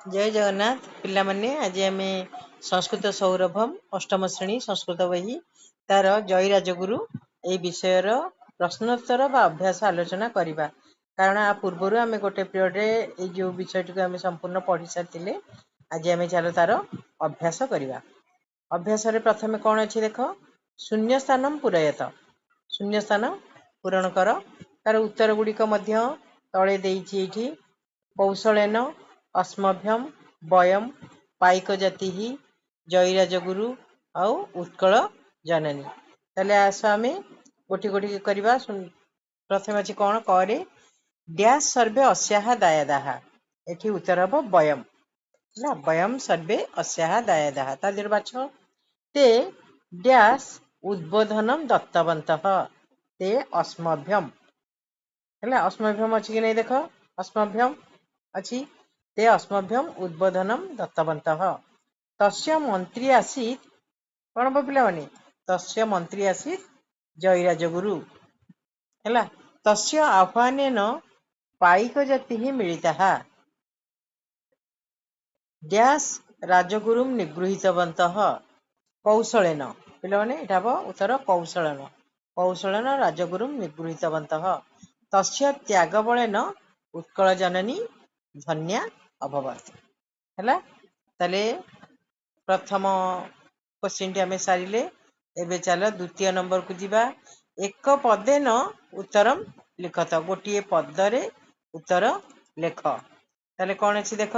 जय जगन्नाथ पिलामाने आज आम संस्कृत सौरभम अष्टम श्रेणी संस्कृत बही तार जय राजगुरु ए विषयर प्रश्नोत्तर बा अभ्यास आलोचना करवा कारण आ पूर्वर आम गोटे पीरियड जो विषय आम संपूर्ण पढ़ी सारी आज आम चलो तार अभ्यास करवा। अभ्यास प्रथम कौन अच्छी देख शून्य स्थान पूरयत शून्य स्थान पूरण कर तार उत्तर गुड़िक तले देती कौशलेन अस्मभ्यम वयम पाइक जाति जयराजगुरु आउ उत्कल जननी ताले आस आम गोटी गोटी करवा। प्रथम अच्छी कौन करे डैश सर्वे अस्याहा दायादाहा एठी उत्तर हम वयम ना वयम सर्वे अस्याहा दायादाहा ता देर बाछ ते डैश उद्बोधनम दत्तवन्तः ते अस्मभ्यम है अस्मभ्यम अच्छी कि नहीं देख अस्मभ्यम अच्छी ते अस्मभ्यम उद्बोधनम दत्तवन्तः तस्य मंत्री आसीत् कौन पिला माने तस्य मंत्री आसीत् जयराजगुरु है तस्य आह्वानेन पाइक जाति मिलिता डैश राजगुरुम निगृहीतवन्तः कौशलेन पिला माने एटा उत्तर कौशलेन कौशलेन राजगुरुम निगृहीतवन्तः तस्य त्यागबलेन उत्कल जननी धन्या अभवत है ताले प्रथम क्वेश्चन टी आम सारे एबे चलो द्वितीय नंबर को जीवा एक पदेन उत्तरम लिखत गोटे पदरे उत्तर लेख ताले कौन अच्छी देख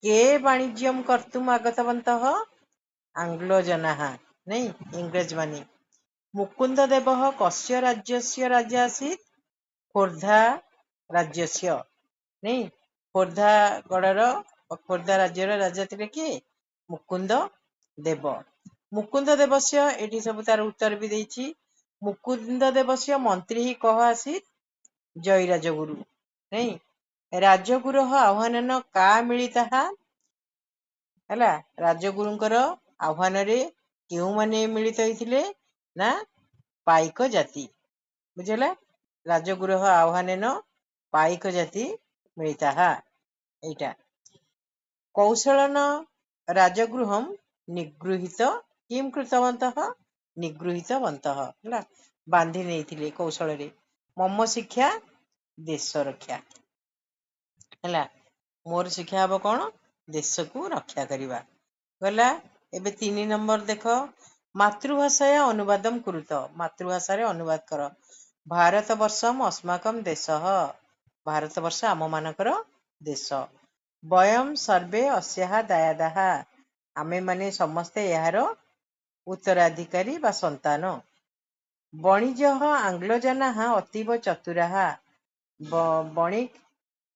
के वाणिज्यम कर्तुम आगतवन्तः आंग्लो जनाः नहीं इंग्रेज माने मुकुंद देव कस्य राज्यस्य राजा आसीत् खोर्धा राज्यस्य नहीं खोर्धा गड़र खोर्धा राज्यर राजा थे किए मुकुंद देव मुकुंद देवस्य एटी सब तार उत्तर भी देछि मुकुंद देवस्य मंत्री ही कह आसीत् जयराजगुरु नहीं राजगुरु आह्वान का मिलिता है राजगुरुंकर आह्वान रे क्यों माने मिलित होइथिले ना पाइक जाति बुझला राजगुरु आह्वान पाइक जाति मिलिता एटा कौशलन राजगृहम निगृहीत किम कृतवन्तः निगृहीतवन्तः है बांधि नहीं कौशल रे मम शिक्षा देश रक्षा है मोर शिक्षा हम कौन देश को रक्षा करवा गला। एबे 3 नंबर देख मातृभाषा अनुवादम कुरुत मातृभाषा रे अनुवाद कर भारत वर्षम अस्माकम देश भारत वर्ष आम मानकर देश वयम सर्वे अस्याहा दायादाहा आमे माने समस्ते यार उत्तराधिकारी बा संतान वणिज्य आंग्लजना अतीव चतुरा बणिक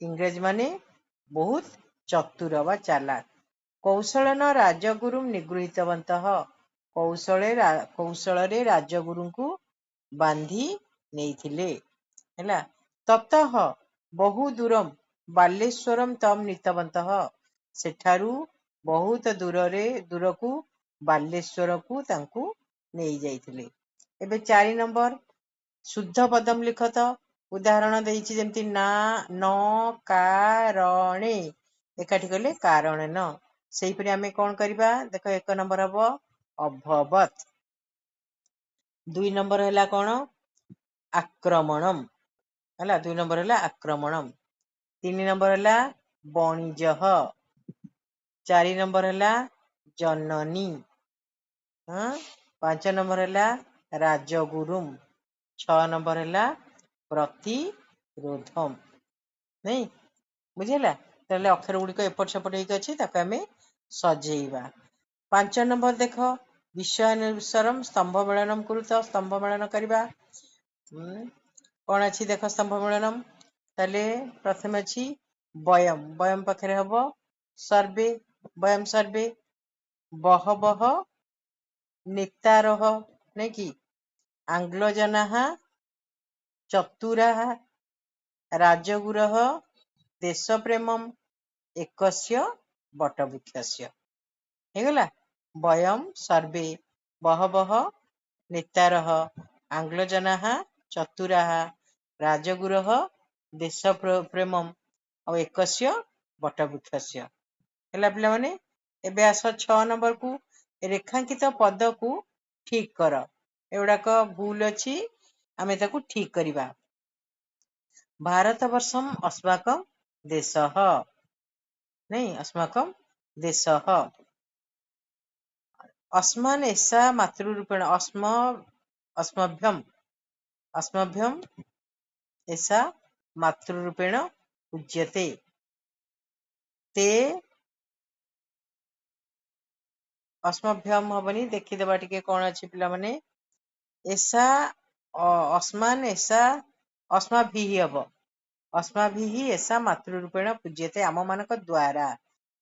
इंग्रेज माने बहुत चतुर बा चालाक कौशलन राजगुरु निगृहीतवन्तः कौशल रे राजगुरु को बांधी नहीं है ततः बहु दूरम बालेश्वरम तम नीतवन्तः सेठारू बहुत दूर को बालेश्वर को तांकू नहीं जाइथिले। एबे 4 नंबर शुद्ध पदम लिखत उदाहरण देइछि जेमति ना न कारणे एकाठी कले कारण न सेही परि आमे कोन करबा देख 1 नंबर हबो अभवत 2 नंबर हैला कोन आक्रमणम हैला 2 नंबर हैला आक्रमणम 3 नंबर हैला वाणिज्य 4 नंबर हैला जननी 5 नंबर हैला राजगुरुम 6 नंबर हैला प्रतिरोधम नहीं बुझेला ताले अक्षर गुड़िक एपट सेपट होइक अछि ताके हमें सजेइबा। 5 नंबर देख विषयानुसारम स्तंभ मेलनम कुरुत स्तंभ मेलन करबा कौन अच्छी देख स्तंभ मेलनम ताले प्रथम अच्छी वयम वयम पाखरे हबो सर्वे वयम सर्वे बहवह नेतारह नहीं कि आंग्लजनाः चतुराः राजगुरः देशप्रेमम एकस्य बटवृक्षस्य हेगला वयम सर्वे बहवह नेतारः आंग्लजनाः चतुराः राजगुरः देशप्रेमम और एकस्य बटवृक्षस्य ହେଲା ପିଲାମାନେ। ଏବେ ଆସ 6 ନମ୍ବର କୁ, ରେଖାଙ୍କିତ ପଦକୁ ଠିକ କର। ଏଗୁଡାକ ଭୁଲ ଅଛି, ଆମେ ତାକୁ ଠିକ କରିବା। ଭାରତବର୍ଷମ୍ अस्माकं ଦେଶଃ, ନାଇଁ अस्माकं ଦେଶଃ। अस्मान् एषा मातृरूपेण अस्मभ्यम् अस्मभ्यम् एषा मातृरूपेण पूज्यते। ते अस्मभ्यम हबनी, देखिदेबा टिके कौन अच्छी पिलामाने। एषा अस्मान् एषा अस्माभिः हब, अस्माभिः एषा मातृरूपेण पूज्यते, आम मानक द्वारा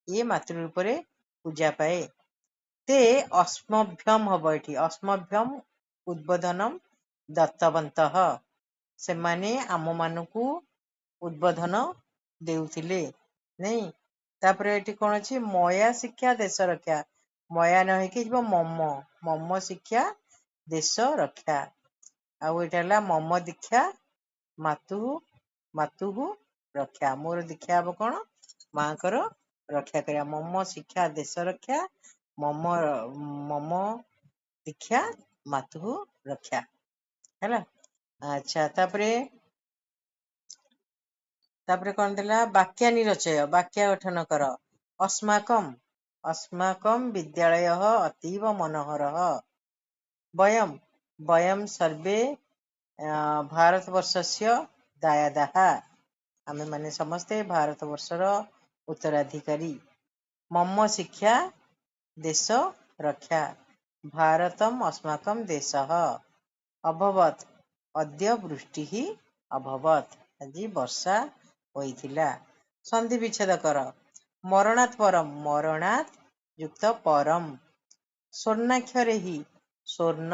ये मातृरूपे पूजा पाए। ते अस्मभ्यम हब, एठी अस्मभ्यम उद्बोधनम दत्तवन्तः, से माने आम मानकू उद्बोधन देउथिले, नहीं। तापरे एठी कौन अच्छी, मया शिक्षा देश रक्षा, मया न होइके जिवो मम, मम शिक्षा देश रक्षा। आउ एटा हला मम दीक्षा मातु मातुहु रक्षा, मोर दीक्षा हब कौन, मांकर रक्षा करिया। मम शिक्षा देश रक्षा, मम मम दीक्षा मातुहु रक्षा, हैला। अच्छा, तापरे कौन देला, वाक्यानि रचय, वाक्य गठन कर। अस्माकं अस्माकं विद्यालयः अतीव मनोहरः। वयं वयं सर्वे भारतवर्षस्य दायादाः, आमे माने समस्ते भारतवर्षर उत्तराधिकारी। मम शिक्षा देश रक्षा, भारतम अस्माकं देशः। अभवत अद्य वृष्टिः अभवत, आज वर्षा होइथिला। संधि विच्छेद कर। मरणात् परम, मरणात् युक्त परम। स्वर्णाक्षरे हि, स्वर्ण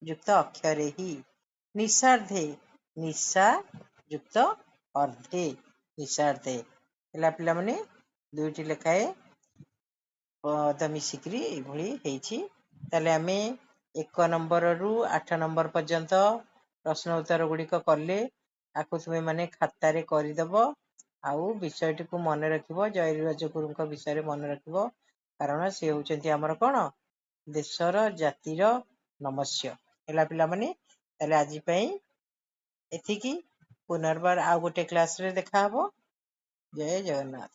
युक्त अक्षरे हि। निशार्धे, निशा युक्त अर्धे, निशार्धे। ହେଲା ପିଲାମାନେ, ଦୁଇଟି ଲେଖାଏ ପଦ ମିଶିକିରି ଏଭଳି ହେଇଛି। ତାହେଲେ ଆମେ 1 ନମ୍ବରରୁ 8 ନମ୍ବର ପର୍ଯ୍ୟନ୍ତ ପ୍ରଶ୍ନ ଉତ୍ତର ଗୁଡିକ କଲେ, ଆକୁ ତୁମେ ମାନେ ଖାତାରେ କରିଦବ। ଆଉ ବିଷୟଟିକୁ ମନେ ରଖିବ, ଜୟୀରାଜଗୁରୁଙ୍କ ବିଷୟରେ ମନେ ରଖିବ, କାରଣ ସେ ହେଉଛନ୍ତି ଆମର କଣ, ଦେଶର ଜାତିର ନମସ୍ୟ। ହେଲା ପିଲାମାନେ, ତାହେଲେ ଆଜି ପାଇଁ ଏତିକି। ପୁନର୍ବାର ଆଉ ଗୋଟେ କ୍ଲାସରେ ଦେଖା ହବ। ଜୟ ଜଗନ୍ନାଥ।